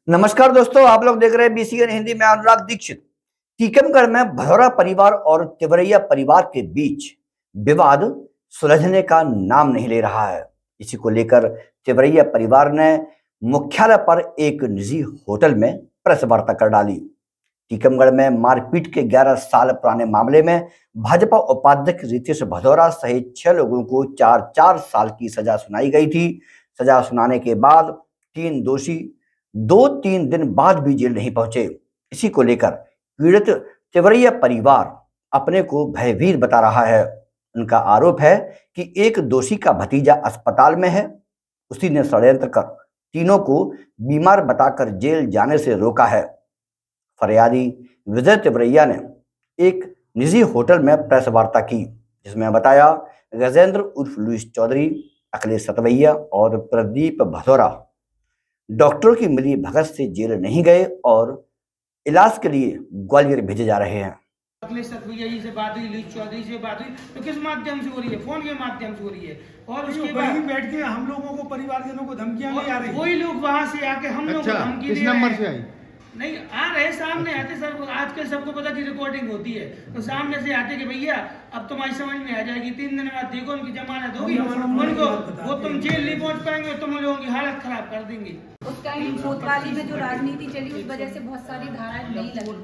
नमस्कार दोस्तों, आप लोग देख रहे हैं बीसीएन हिंदी में। अनुराग दीक्षित। टीकमगढ़ में भदौरा परिवार और तिवरैया परिवार के बीच विवाद सुलझने का नाम नहीं ले रहा है। इसी को लेकर तिवरैया परिवार ने मुख्यालय पर एक निजी होटल में प्रेस वार्ता कर डाली। टीकमगढ़ में मारपीट के 11 साल पुराने मामले में भाजपा उपाध्यक्ष रितेश भदौरा सहित 6 लोगों को 4-4 साल की सजा सुनाई गई थी। सजा सुनाने के बाद 3 दोषी 2-3 दिन बाद भी जेल नहीं पहुंचे। इसी को लेकर पीड़ित तिवरैया परिवार अपने को भयभीत बता रहा है। उनका आरोप है कि एक दोषी का भतीजा अस्पताल में है, उसी ने षड्यंत्र कर तीनों को बीमार बताकर जेल जाने से रोका है। फरियादी विजय तिवरैया ने एक निजी होटल में प्रेस वार्ता की, जिसमें बताया गजेंद्र उर्फ लुइस चौधरी, अखिलेश सतवैया और प्रदीप भदौरा डॉक्टरों की मिली भगत से जेल नहीं गए और इलाज के लिए ग्वालियर भेजे जा रहे हैं। अखिलेश सतवैया जी से बात हुई, लुइस चौधरी से बात हुई, तो किस माध्यम से हो रही है? फोन के माध्यम से हो रही है। और उसके बाद बैठ के हम लोगों को, परिवारजनों को धमकियां नहीं आ रही। वही लोग वहां से आके हम लोग को धमकी दे नंबर से आई नहीं आ रहे, सामने आते सर। आजकल सबको पता कि रिकॉर्डिंग होती है, तो सामने से आते कि भैया अब तुम्हारी समझ में आ जाएगी, 3 दिन बाद देखो उनकी जमानत होगी, उनको वो तुम जेल नहीं पहुंच पाएंगे, तुम लोगों की हालत खराब कर देंगे। उस टाइम कोतवाली में जो राजनीति चली, उस वजह से बहुत सारी धाराएं नहीं लगी,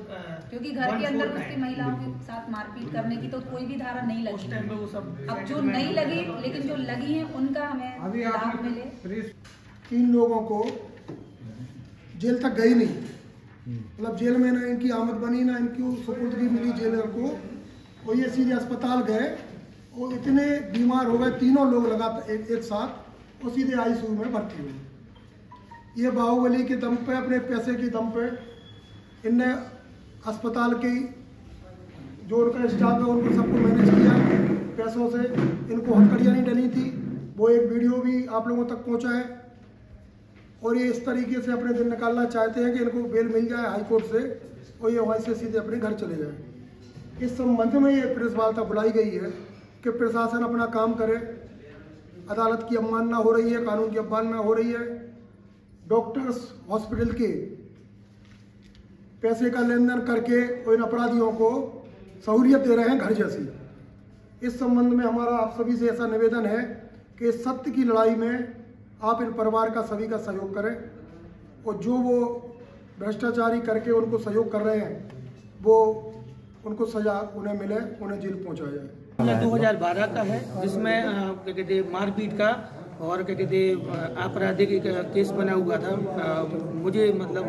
क्योंकि घर के अंदर उसकी महिलाओं के साथ मारपीट करने की तो कोई भी धारा नहीं लगी। अब जो नहीं लगी, लेकिन जो लगी है उनका हमें लाभ मिले। 3 लोगों को जेल तक गई नहीं, मतलब जेल में ना इनकी आमद बनी, ना इनकी सुपुर्दगी मिली जेलर को। और ये सीधे अस्पताल गए और इतने बीमार हो गए, तीनों लोग लगातार एक साथ, और सीधे आईसीयू में भर्ती हुए। ये बाहुबली के दम पे, अपने पैसे के दम पे इनने अस्पताल के जो उनका स्टाफ है उनको सबको मैनेज किया पैसों से। इनको हथकड़ियाँ नहीं डली थी, वो एक वीडियो भी आप लोगों तक पहुँचा है। और ये इस तरीके से अपने दिन निकालना चाहते हैं कि इनको बेल मिल जाए हाई कोर्ट से और ये वहाँ से सीधे अपने घर चले जाए। इस संबंध में ये प्रेस वार्ता बुलाई गई है कि प्रशासन अपना काम करे। अदालत की अवमानना हो रही है, कानून की अवमानना हो रही है। डॉक्टर्स हॉस्पिटल के पैसे का लेन देन करके इन अपराधियों को सहूलियत दे रहे हैं घर जैसी। इस संबंध में हमारा आप सभी से ऐसा निवेदन है कि सत्य की लड़ाई में आप इन परिवार का सभी का सहयोग करें, और जो वो भ्रष्टाचारी करके उनको सहयोग कर रहे हैं वो उनको सजा उन्हें मिले, उन्हें जेल पहुंचाया जाए। 2012 का है, जिसमें क्या कहते मारपीट का और क्या कहते आपराधिक केस बना हुआ था। मुझे मतलब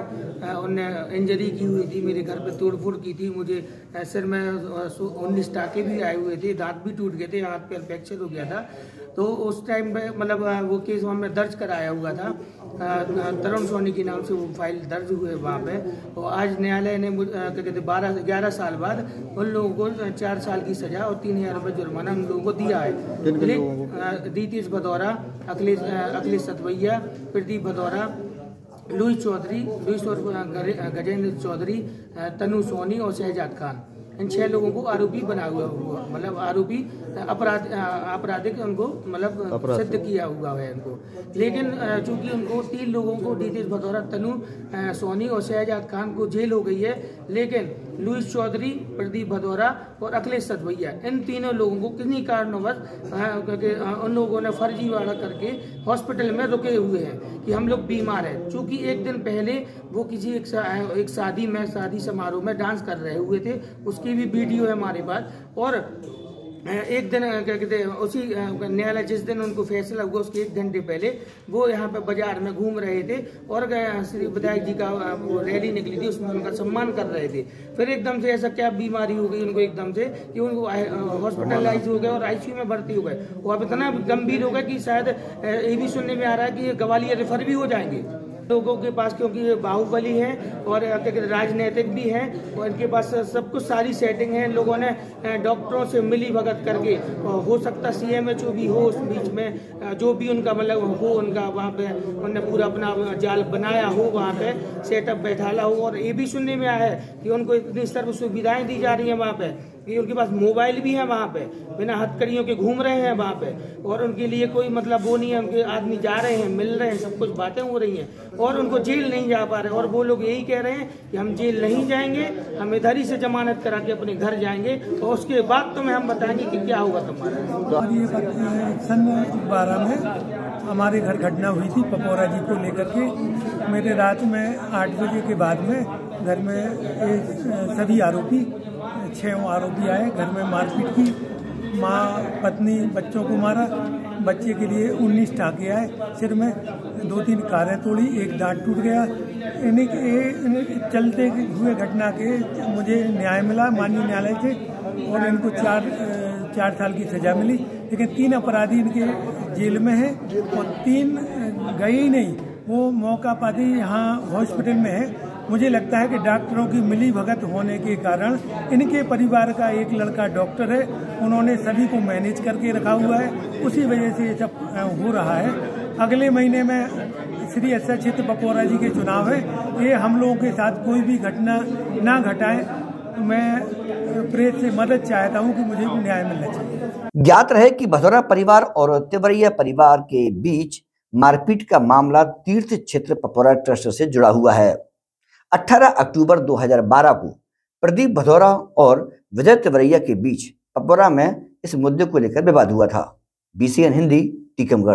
उनने इंजरी की हुई थी, मेरे घर पे तोड़फोड़ की थी, मुझे सिर में 19 टाके भी आए हुए थे, दांत भी टूट गए थे, हाथ पैर फ्रैक्चर हो गया था। तो उस टाइम पे मतलब वो केस हमने दर्ज कराया हुआ था, तरुण सोनी के नाम से वो फाइल दर्ज हुए वहाँ पे। और आज न्यायालय ने क्या कहते 11 साल बाद उन लोगों को 4 साल की सजा और 3000 रुपये जुर्माना उन लोगों को दिया है। रितेश भदौरा, अखिलेश सतवैया, प्रदीप भदौरा, लुइस और गजेंद्र चौधरी, तनु सोनी और शहजाद खान, इन 6 लोगों को आरोपी बना हुआ, मतलब आरोपी आपराधिक उनको मतलब सिद्ध किया हुआ है उनको। लेकिन चूंकि उनको 3 लोगों को, रितेश भदौरा, तनु सोनी और शहजाद खान को जेल हो गई है, लेकिन लुइस चौधरी, प्रदीप भदौरा और अखिलेश सतवैया, इन तीनों लोगों को किन्हीं कारणवश क्योंकि उन लोगों ने फर्जीवाड़ा करके हॉस्पिटल में रुके हुए हैं कि हम लोग बीमार हैं। चूँकि एक दिन पहले वो किसी एक शादी समारोह में डांस कर रहे हुए थे, उसकी भी वीडियो है हमारे पास। और एक दिन क्या कहते हैं, उसी न्यायालय जिस दिन उनको फैसला हुआ उसके 1 घंटे पहले वो यहाँ पे बाजार में घूम रहे थे और श्री विधायक जी का रैली निकली थी, उसमें उनका सम्मान कर रहे थे। फिर एकदम से ऐसा क्या बीमारी हो गई उनको एकदम से कि उनको हॉस्पिटलाइज हो गए और आईसीयू में भर्ती हो गए। वो अब इतना गंभीर हो गया कि शायद ये भी सुनने में आ रहा है कि ग्वालियर रेफर भी हो जाएंगे लोगों के पास, क्योंकि बाहुबली है और क्या कहते राजनीतिक भी है और इनके पास सब कुछ सारी सेटिंग है। इन लोगों ने डॉक्टरों से मिली भगत करके, हो सकता सीएमएचओ भी हो उस बीच में, जो भी उनका मतलब हो, उनका वहाँ पे उन्होंने पूरा अपना जाल बनाया हो, वहाँ पे सेटअप बैठाला हो। और ये भी सुनने में आया है कि उनको इतनी सर्व सुविधाएं दी जा रही है वहाँ पे कि उनके पास मोबाइल भी है वहाँ पे, बिना हथकड़ियों के घूम रहे हैं वहाँ पे, और उनके लिए कोई मतलब वो नहीं है, उनके आदमी जा रहे हैं, मिल रहे हैं, सब कुछ बातें हो रही हैं, और उनको जेल नहीं जा पा रहे। और वो लोग यही कह रहे हैं कि हम जेल नहीं जाएंगे, हम इधर ही से जमानत करा के अपने घर जाएंगे, और उसके बाद तुम्हें हम बताएंगे कि क्या होगा तुम्हारा। ये सन 12 में हमारे घर घटना हुई थी पपोरा जी को लेकर के। मेरे रात में 8 बजे के बाद में घर में सभी आरोपी 6 आरोपी आए, घर में मारपीट की, माँ पत्नी बच्चों को मारा, बच्चे के लिए 19 टाँके आए, सिर में 2-3 कारें तोड़ी, एक दांत टूट गया। इन्हीं चलते हुए घटना के मुझे न्याय मिला माननीय न्यायालय से, और इनको 4 साल की सजा मिली। लेकिन 3 अपराधी इनके जेल में हैं और 3 गए ही नहीं, वो मौका पाते यहाँ हॉस्पिटल में है। मुझे लगता है कि डॉक्टरों की मिली भगत होने के कारण, इनके परिवार का एक लड़का डॉक्टर है, उन्होंने सभी को मैनेज करके रखा हुआ है, उसी वजह से ये सब हो रहा है। अगले महीने में श्री एसएच क्षेत्र पपोरा जी के चुनाव है, ये हम लोगों के साथ कोई भी घटना ना घटाएं। मैं प्रेस से मदद चाहता हूं कि मुझे न्याय मिलना चाहिए। ज्ञात रहे कि भदौरा परिवार और तिवरिया परिवार के बीच मारपीट का मामला तीर्थ क्षेत्र पपोरा ट्रस्ट से जुड़ा हुआ है। 18 अक्टूबर 2012 को प्रदीप भदौरा और विजय तिवरिया के बीच पपोरा में इस मुद्दे को लेकर विवाद हुआ था। BCN हिंदी, टीकमगढ़।